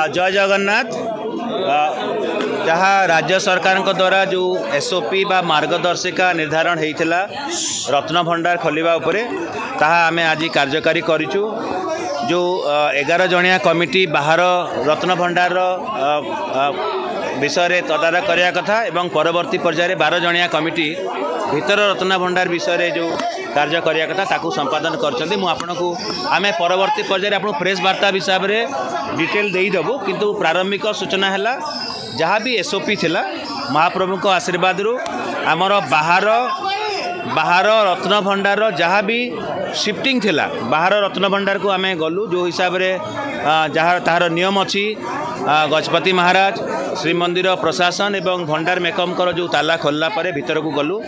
जय जगन्नाथ। जहाँ राज्य सरकार द्वारा जो एसओपी बा मार्गदर्शिका निर्धारण होता रत्न भंडार खोलिबा उपरे ताहा आमे आज कार्यकारी करिचु। जो 11 जणिया कमिटी बाहर रत्न भंडार विषय तदारख करने कथा एवं परवर्ती पर्यायर 12 जणिया कमिटी भीतर रत्न भंडार विषय जो कार्य करने कथा ताकू संपादन करछन्ती। मु आपनको आमे परवर्ती पर्यायर आपन प्रेस वार्ता विषय में डिटेल देदेबू, किंतु प्रारंभिक सूचना है जहाँ भी एसओपी थिला महाप्रभु को आशीर्वाद रु आमर बाहर रत्न भंडार जहाँ भी शिफ्टिंग थिला बाहर रत्न भंडार को आमे गलु। जो हिसाब रे जहाँ तार नियम अच्छी गजपति महाराज श्रीमंदिर प्रशासन एवं भंडार मेकम कर जो ताला खोलला परे भीतर को गलु।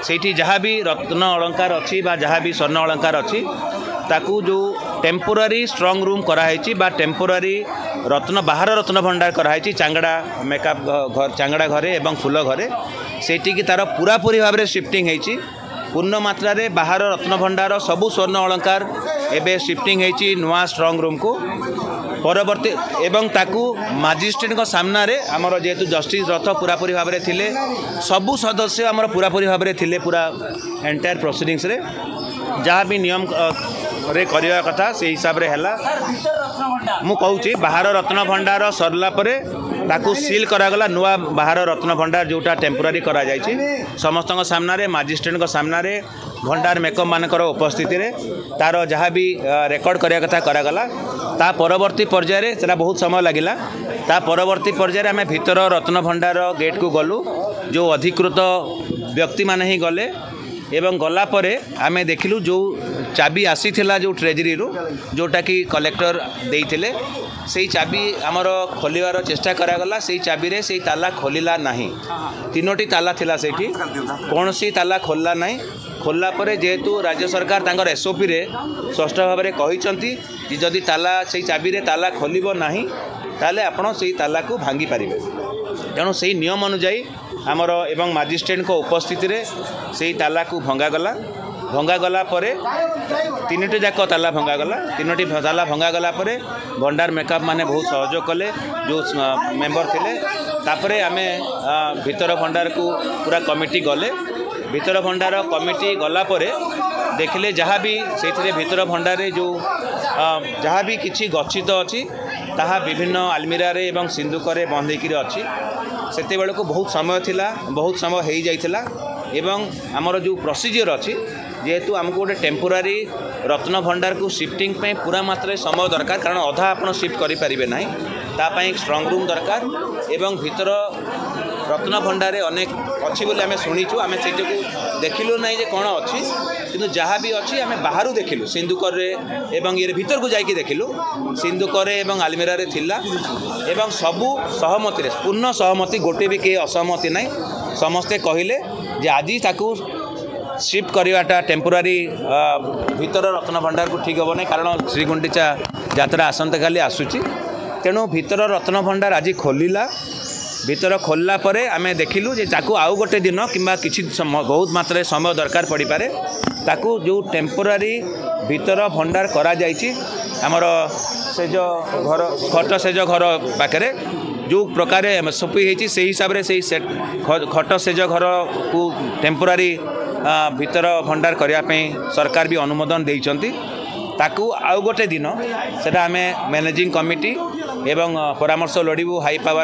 सेठी जहाँ भी रत्न अलंकार अच्छी बा जहाँ भी स्वर्ण अलंकार अच्छी ताकू जो टेम्पोरारी स्ट्रंग रूम कराई बा टेम्पोरारी रत्न बाहर रत्न भंडार कराई चांगड़ा मेकअप घर चांगड़ा घरे एवं फूल घरे सेठी की तार पूरापूरी भाव में शिफ्टिंग होती पूर्ण मात्रा रे बाहर रत्न भंडार सबू स्वर्ण अलंकार एवं शिफ्टिंग होती नुआ स्ट्रंग रूम को परवर्ती एवं ताकू मजिस्ट्रेट सामना रे आमर जेहेतु जस्टिस रथ पूरापूरी भाव में थिले सबू सदस्य आमर पूरापूरी भाव में थिले पूरा एंटायर प्रोसीडिंग्स रे जहाँ भी नियम रे करवा कथा से हिसाब रे हैला। मु कहूँ बाहर रत्न भंडार सरला परे ताकू सील करागला नुआ बाहर रत्न भंडार जोटा टेम्पोरारी करा जायछि समस्त सामना रे मजिस्ट्रेट सामना रे भंडार मेकअप मानकर उपस्थिति रे तार जहाँ भी रेकर्ड करने कथा करागला। ता परवर्ती पर्यायर से बहुत समय लगिला। ता परवर्ती पर्यायर आम भीतर रत्न भंडार गेट को गलु। जो अधिकृत व्यक्ति माने ही गले एवं गला परे आमे देखिलु जो चाबी आसी थिला जो ट्रेजरी रू जोटा कि कलेक्टर देइथिले सेई चाबी आमर खोलिवार चेष्टा करागला। सेई चाबी रे सेई ताला खोलिला नाही। तीनोटी ताला थिला सेठी कोनसी ताला खोलला नाही। खोलला परे जेहेतु राज्य सरकार तांकर एसओपी रे स्पष्ट भाव में कहिसंती कि जदि ताला सेई चाबी रे ताला खोलिबो नाही ताले आपण सेई ताला को भांगी पारिबे। तेणु सेई नियम अनुसार आमर एवं मजिस्ट्रेट को उपस्थिति रे सेई ताला को भंगागला परे तीनोटी जाक ताला भंगागला। तीनोटी ताला भंगागला परे भंडार मेकअप माने बहुत सहयोग कले जो मेंबर थिले। तापरे आमे भीतर भंडार को पूरा कमिटी गले। भीतर भंडार कमिटी गला परे देखिले जहाँ भी से भीतर भंडारे जो जहाँ भी किसी गच्छित अच्छी ताहा विभिन्न आलमीरा रे एवं सिंदूकरे बंधेकी अच्छी सेते बेले को बहुत समय थिला बहुत समय हो जाइथिला। एवं आमर जो प्रोसीजर अच्छी जेहेतु आमको गोटे टेम्पोरारी रत्न भंडार को शिफ्टिंग पे पूरा मात्रा समय दरकार कारण अधा आप शिफ्ट करें ना तापाई स्ट्रंग रूम दरकार एवं भीतर रत्न भंडारे अनेक अच्छी बोली आम शुणीचु आम से देखिलु ना जे कौन अच्छी किंतु जहाँ भी अच्छी आम बाहर देखिलु सिंदूकर एवं ये भीतर को जाकि देखिलु सिंदूकर एवं आलमीरा रे थिला एवं सबू सहमति रे पूर्ण सहमति गोटे भी किए असहमति ना समस्ते कहले जे आज ताकू शिफ्ट करवाटा टेम्पोरारी भीतर रत्न भंडार को ठीक हे ना कारण श्रीगुंडीचा यात्रा आसंता काली आसूची। तेणु भीतर रत्न भंडार आज खोलिला। भीतर खोलला परे आमे देखिलु जे ताकू आउ गोटे दिन किंबा किछि बहुत मात्रा समय दरकार पड़ी पारे ताकू जो टेम्पोरारी भीतर भंडार करा जाइछि हमर से जो घर खट सेज घर पाखरे जो प्रकार एसओपी होती से हिसाब से खट सेज घर को टेम्पोरारी भीतर भंडार करने सरकार भी अनुमोदन देइछंती। ताकू आउ गोटे दिन सेटा आमे मैनेजिंग कमिटी एवं परामर्श लोड़ू हाई पावर